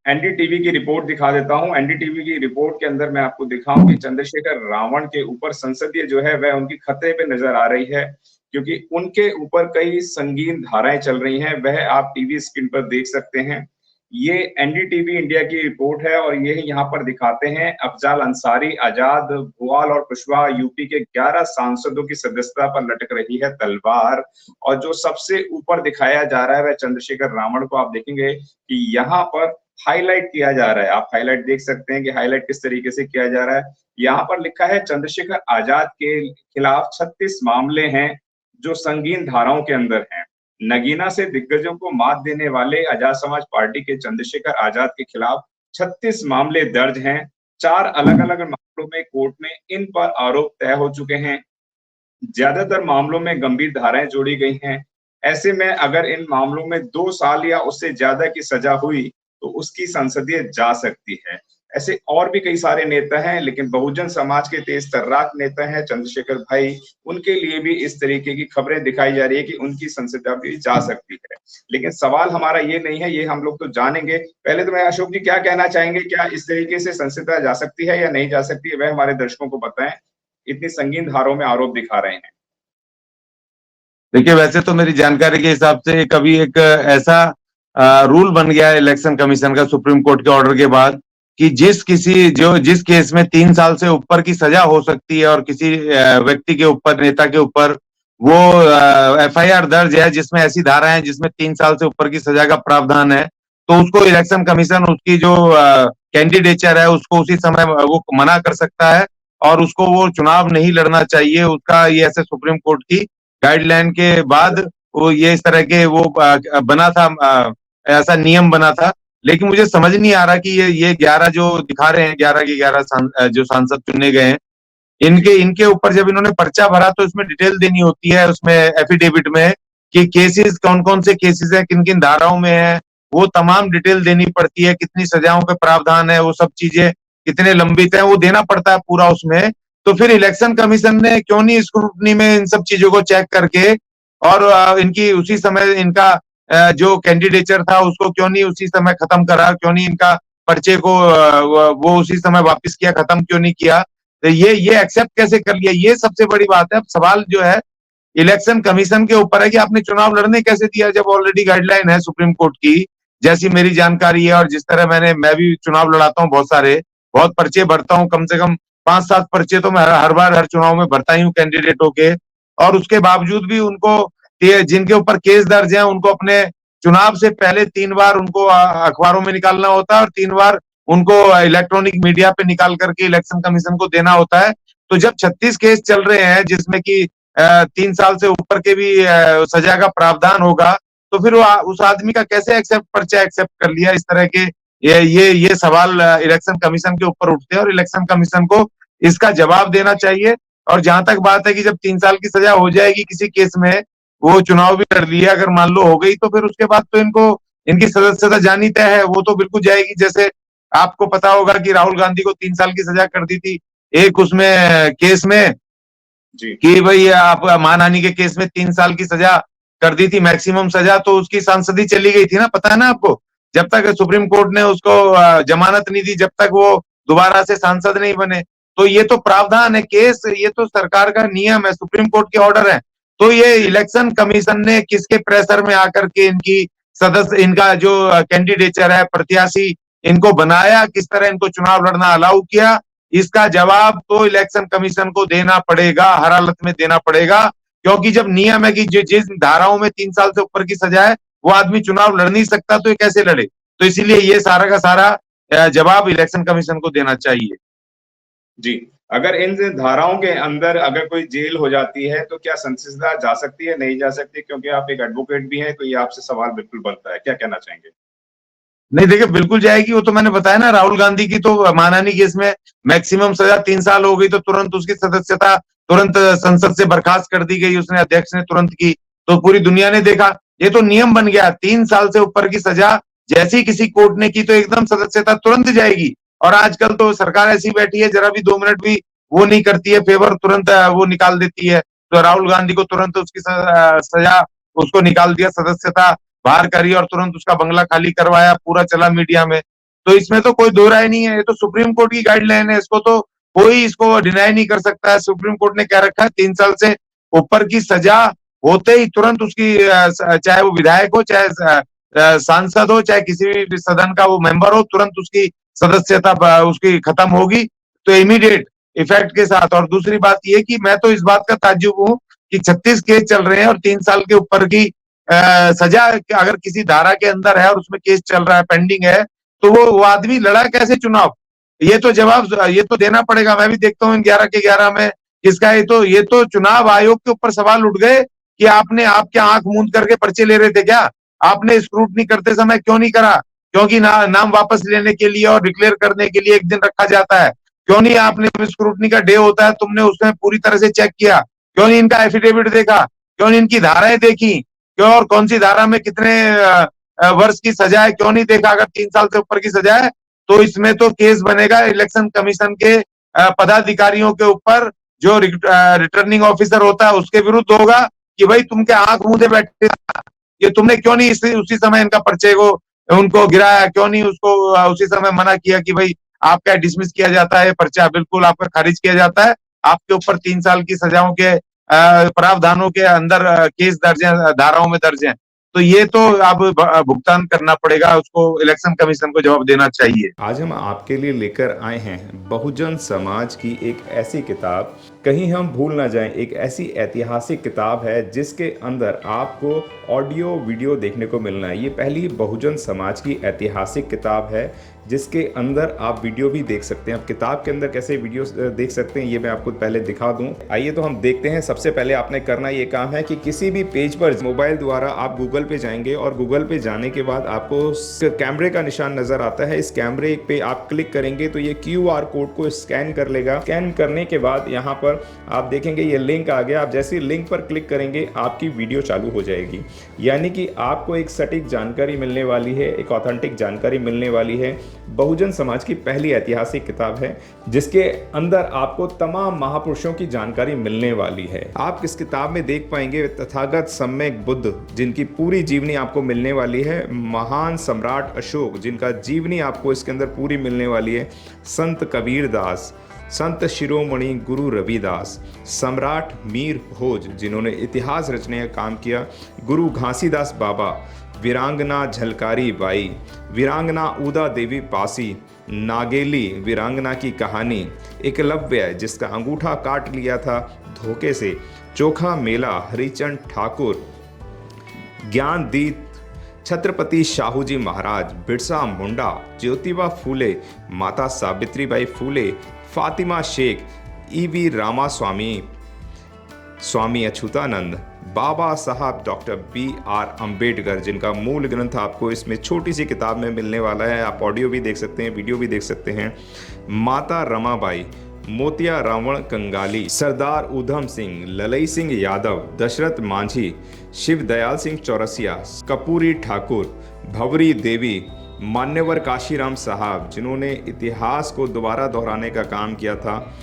NDTV की report दिखा देता हूं। एनडीटीवी की रिपोर्ट के अंदर मैं आपको दिखाऊं कि चंद्रशेखर रावण के ऊपर संसदीय जो है वह उनकी खतरे पे नजर आ रही है, क्योंकि उनके ऊपर कई संगीन धाराएं चल रही हैं। वह आप टीवी स्क्रीन पर देख सकते हैं। ये एनडीटीवी इंडिया की रिपोर्ट है और ये यहाँ पर दिखाते हैं अफजाल अंसारी, आजाद, भुआल और कुशवाहा यूपी के 11 सांसदों की सदस्यता पर लटक रही है तलवार। और जो सबसे ऊपर दिखाया जा रहा है वह चंद्रशेखर रावण को आप देखेंगे कि यहाँ पर हाईलाइट किया जा रहा है। आप हाईलाइट देख सकते हैं कि हाईलाइट किस तरीके से किया जा रहा है। यहाँ पर लिखा है चंद्रशेखर आजाद के खिलाफ 36 मामले हैं जो संगीन धाराओं के अंदर हैं। नगीना से दिग्गजों को मात देने वाले आजाद समाज पार्टी के चंद्रशेखर आजाद के खिलाफ 36 मामले दर्ज हैं। 4 अलग अलग मामलों में कोर्ट में इन पर आरोप तय हो चुके हैं। ज्यादातर मामलों में गंभीर धाराएं जोड़ी गई हैं। ऐसे में अगर इन मामलों में 2 साल या उससे ज्यादा की सजा हुई तो उसकी संसदीय जा सकती है। ऐसे और भी कई सारे नेता हैं, लेकिन बहुजन समाज के तेज तर्राक नेता हैं चंद्रशेखर भाई, उनके लिए भी इस तरीके की खबरें दिखाई जा रही है कि उनकी संसदीय भी जा सकती है। लेकिन सवाल हमारा ये नहीं है, ये हम लोग तो जानेंगे। पहले तो मैं अशोक जी क्या कहना चाहेंगे, क्या इस तरीके से संसदीय जा सकती है या नहीं जा सकती है, वह हमारे दर्शकों को बताएं। इतनी संगीन धाराओं में आरोप दिखा रहे हैं। देखिए, वैसे तो मेरी जानकारी के हिसाब से कभी एक ऐसा रूल बन गया है इलेक्शन कमीशन का सुप्रीम कोर्ट के ऑर्डर के बाद कि जिस केस में 3 साल से ऊपर की सजा हो सकती है और किसी व्यक्ति के ऊपर, नेता के ऊपर वो एफआईआर दर्ज है जिसमें ऐसी धारा है जिसमें 3 साल से ऊपर की सजा का प्रावधान है, तो उसको इलेक्शन कमीशन उसकी जो कैंडिडेचर है उसको उसी समय वो मना कर सकता है और उसको वो चुनाव नहीं लड़ना चाहिए। उसका ये ऐसे सुप्रीम कोर्ट की गाइडलाइन के बाद वो ये इस तरह के वो बना था, ऐसा नियम बना था। लेकिन मुझे समझ नहीं आ रहा कि ये 11 जो दिखा रहे हैं, 11 के 11 जो सांसद चुने गए हैं, इनके इनके ऊपर जब इन्होंने पर्चा भरा तो इसमें डिटेल देनी होती है, उसमें एफिडेविट में कि केसेस कौन कौन से केसेस हैं, किन किन धाराओं में है, वो तमाम डिटेल देनी पड़ती है, कितनी सजाओं के प्रावधान है, वो सब चीजें कितने लंबित है, वो देना पड़ता है पूरा उसमें। तो फिर इलेक्शन कमीशन ने क्यों नहीं स्क्रूटनी में इन सब चीजों को चेक करके और इनकी उसी समय इनका जो कैंडिडेचर था उसको क्यों नहीं उसी समय खत्म करा, क्यों नहीं इनका पर्चे को वो उसी समय वापस किया, खत्म क्यों नहीं किया, तो ये एक्सेप्ट कैसे कर लिया, ये सबसे बड़ी बात है। अब सवाल जो है इलेक्शन कमीशन के ऊपर है कि आपने चुनाव लड़ने कैसे दिया जब ऑलरेडी गाइडलाइन है सुप्रीम कोर्ट की, जैसी मेरी जानकारी है और जिस तरह मैं भी चुनाव लड़ाता हूँ, बहुत पर्चे भरता हूँ, कम से कम 5-7 पर्चे तो मैं हर बार हर चुनाव में भरता ही हूँ कैंडिडेट होके, और उसके बावजूद भी उनको जिनके ऊपर केस दर्ज है उनको अपने चुनाव से पहले 3 बार उनको अखबारों में निकालना होता है और 3 बार उनको इलेक्ट्रॉनिक मीडिया पे निकाल करके इलेक्शन कमीशन को देना होता है। तो जब 36 केस चल रहे हैं जिसमें कि 3 साल से ऊपर के भी सजा का प्रावधान होगा, तो फिर वो उस आदमी का कैसे पर्चा एक्सेप्ट कर लिया, इस तरह के ये सवाल इलेक्शन कमीशन के ऊपर उठते हैं और इलेक्शन कमीशन को इसका जवाब देना चाहिए। और जहां तक बात है कि जब 3 साल की सजा हो जाएगी किसी केस में, वो चुनाव भी लड़ लिया अगर मान लो हो गई, तो फिर उसके बाद तो इनको इनकी सदस्यता जानी तय है, वो तो बिल्कुल जाएगी। जैसे आपको पता होगा कि राहुल गांधी को 3 साल की सजा कर दी थी एक उसमें केस में, जी कि भाई आप मानहानि के केस में 3 साल की सजा कर दी थी, मैक्सिमम सजा, तो उसकी सांसदी चली गई थी ना, पता है ना आपको। जब तक सुप्रीम कोर्ट ने उसको जमानत नहीं दी, जब तक वो दोबारा से सांसद नहीं बने। तो ये तो प्रावधान है केस, ये तो सरकार का नियम है, सुप्रीम कोर्ट के ऑर्डर है। तो ये इलेक्शन कमीशन ने किसके प्रेशर में आकर के इनकी सदस्य, इनका जो कैंडिडेचर है, प्रत्याशी, इनको बनाया, किस तरह इनको चुनाव लड़ना अलाउ किया, इसका जवाब तो इलेक्शन कमीशन को देना पड़ेगा, हर हालत में देना पड़ेगा। क्योंकि जब नियम है कि जिस धाराओं में 3 साल से ऊपर की सजा है वो आदमी चुनाव लड़ नहीं सकता, तो ये कैसे लड़े। तो इसीलिए ये सारा का सारा जवाब इलेक्शन कमीशन को देना चाहिए। जी, अगर इन धाराओं के अंदर अगर कोई जेल हो जाती है तो क्या संसदीय जा सकती है, नहीं जा सकती? क्योंकि आप एक एडवोकेट भी हैं, तो ये आपसे सवाल बिल्कुल बनता है, क्या कहना चाहेंगे? नहीं देखिए, बिल्कुल जाएगी, वो तो मैंने बताया ना, राहुल गांधी की तो मानहानि केस में मैक्सिमम सजा 3 साल हो गई तो तुरंत उसकी सदस्यता तुरंत संसद से बर्खास्त कर दी गई, उसने अध्यक्ष ने तुरंत की, तो पूरी दुनिया ने देखा। ये तो नियम बन गया, 3 साल से ऊपर की सजा जैसे ही किसी कोर्ट ने की तो एकदम सदस्यता तुरंत जाएगी। और आजकल तो सरकार ऐसी बैठी है, जरा भी 2 मिनट भी वो नहीं करती है फेवर, तुरंत वो निकाल देती है। तो राहुल गांधी को तुरंत उसकी सजा उसको निकाल दिया, सदस्यता बाहर करी और तुरंत उसका बंगला खाली करवाया, पूरा चला मीडिया में। तो इसमें तो कोई दो राय नहीं है, ये तो सुप्रीम कोर्ट की गाइडलाइन है, इसको तो कोई इसको डिनाई नहीं कर सकता है। सुप्रीम कोर्ट ने क्या रखा है, 3 साल से ऊपर की सजा होते ही तुरंत उसकी चाहे वो विधायक हो, चाहे सांसद हो, चाहे किसी भी सदन का वो मेंबर हो, तुरंत उसकी सदस्यता उसकी खत्म होगी, तो इमीडिएट इफेक्ट के साथ। और दूसरी बात ये कि मैं तो इस बात का ताज्जुब हूं कि 36 केस चल रहे हैं और 3 साल के ऊपर की सजा अगर किसी धारा के अंदर है और उसमें केस चल रहा है, पेंडिंग है, तो वो आदमी लड़ा कैसे चुनाव? ये तो जवाब ये तो देना पड़ेगा। मैं भी देखता हूँ 11 के 11 में किसका, ये तो चुनाव आयोग के ऊपर सवाल उठ गए कि आपने आप क्या आंख मूंद करके पर्चे ले रहे थे क्या? आपने स्क्रूटनी करते समय क्यों नहीं करा? क्योंकि नाम वापस लेने के लिए और डिक्लेयर करने के लिए एक दिन रखा जाता है। क्यों नहीं आपने स्क्रूटनी का डे होता है, तुमने उसमें पूरी तरह से चेक किया? क्यों नहीं इनका एफिडेविट देखा? क्यों नहीं इनकी धाराएं देखी? क्यों और कौन सी धारा में कितने वर्ष की सजा है, क्यों नहीं देखा? अगर 3 साल से ऊपर की सजा है तो इसमें तो केस बनेगा इलेक्शन कमीशन के पदाधिकारियों के ऊपर, जो रिटर्निंग ऑफिसर होता है उसके विरुद्ध होगा कि भाई तुम क्या आंख मूंदे बैठे, ये तुमने क्यों नहीं उसी समय इनका पर्चे को उनको गिराया? क्यों नहीं उसको उसी समय मना किया कि भाई आपका डिसमिस किया जाता है, पर्चा बिल्कुल आपका खारिज किया जाता है, आपके ऊपर 3 साल की सजाओं के प्रावधानों के अंदर केस दर्ज है, धाराओं में दर्ज है। तो ये तो अब भुगतान करना पड़ेगा, उसको इलेक्शन कमीशन को जवाब देना चाहिए। आज हम आपके लिए लेकर आए हैं बहुजन समाज की एक ऐसी किताब, कहीं हम भूल ना जाएं, एक ऐसी ऐतिहासिक किताब है जिसके अंदर आपको ऑडियो वीडियो देखने को मिलना है। ये पहली बहुजन समाज की ऐतिहासिक किताब है जिसके अंदर आप वीडियो भी देख सकते हैं। अब किताब के अंदर कैसे वीडियो देख सकते हैं ये मैं आपको पहले दिखा दूं। आइए तो हम देखते हैं। सबसे पहले आपने करना ये काम है कि किसी भी पेज पर मोबाइल द्वारा आप गूगल पे जाएंगे और गूगल पे जाने के बाद आपको कैमरे का निशान नजर आता है। इस कैमरे पे आप क्लिक करेंगे तो ये QR कोड को स्कैन कर लेगा। स्कैन करने के बाद यहाँ पर आप देखेंगे ये लिंक आ गया। आप जैसे लिंक पर क्लिक करेंगे आपकी वीडियो चालू हो जाएगी, यानी कि आपको एक सटीक जानकारी मिलने वाली है, एक ऑथेंटिक जानकारी मिलने वाली है। बहुजन समाज की पहली ऐतिहासिक किताब है जिसके अंदर आपको तमाम महापुरुषों की जानकारी मिलने वाली है। आप इस किताब में देख पाएंगे तथागत सम्यक बुद्ध जिनकी पूरी जीवनी आपको मिलने वाली है, महान सम्राट अशोक जिनका जीवनी आपको इसके अंदर पूरी मिलने वाली है, संत कबीर दास, संत शिरोमणि गुरु रविदास, सम्राट मीर भोज जिन्होंने इतिहास रचने का काम किया, गुरु घासीदास बाबा, वीरांगना झलकारी बाई, वीरांगना उदा देवी पासी, नागेली वीरांगना की कहानी, एकलव्य जिसका अंगूठा काट लिया था धोखे से, चोखा मेला हरिचंद ठाकुर, ज्ञानदीप छत्रपति शाहूजी महाराज, बिरसा मुंडा, ज्योतिबा फूले, माता सावित्रीबाई फूले, फातिमा शेख, EV रामास्वामी, स्वामी अच्युतानंद, बाबा साहब डॉक्टर BR अम्बेडकर जिनका मूल ग्रंथ आपको इसमें छोटी सी किताब में मिलने वाला है। आप ऑडियो भी देख सकते हैं, वीडियो भी देख सकते हैं। माता रमाबाई, मोतिया रावण कंगाली, सरदार उधम सिंह, ललई सिंह यादव, दशरथ मांझी, शिव दयाल सिंह चौरसिया, कपूरी ठाकुर, भवरी देवी, मान्यवर काशीराम साहब जिन्होंने इतिहास को दोबारा दोहराने का काम किया था,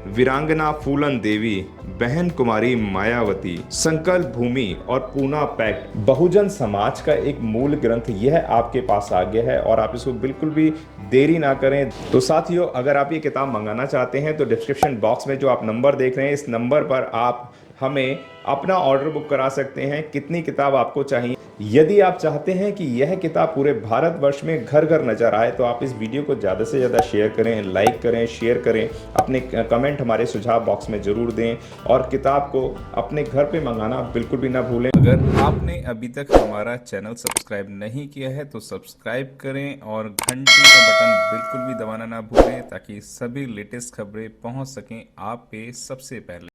वीरांगना फूलन देवी, बहन कुमारी मायावती, संकल्प भूमि और पूना पैक्ट। बहुजन समाज का एक मूल ग्रंथ यह आपके पास आ गया है और आप इसको बिल्कुल भी देरी ना करें। तो साथियों, अगर आप ये किताब मंगाना चाहते हैं तो डिस्क्रिप्शन बॉक्स में जो आप नंबर देख रहे हैं इस नंबर पर आप हमें अपना ऑर्डर बुक करा सकते हैं। कितनी किताब आपको चाहिए? यदि आप चाहते हैं कि यह किताब पूरे भारतवर्ष में घर घर नजर आए तो आप इस वीडियो को ज़्यादा से ज़्यादा शेयर करें, लाइक करें, शेयर करें, अपने कमेंट हमारे सुझाव बॉक्स में ज़रूर दें और किताब को अपने घर पे मंगाना बिल्कुल भी ना भूलें। अगर आपने अभी तक हमारा चैनल सब्सक्राइब नहीं किया है तो सब्सक्राइब करें और घंटी का बटन बिल्कुल भी दबाना ना भूलें ताकि सभी लेटेस्ट खबरें पहुंच सकें आप पे सबसे पहले।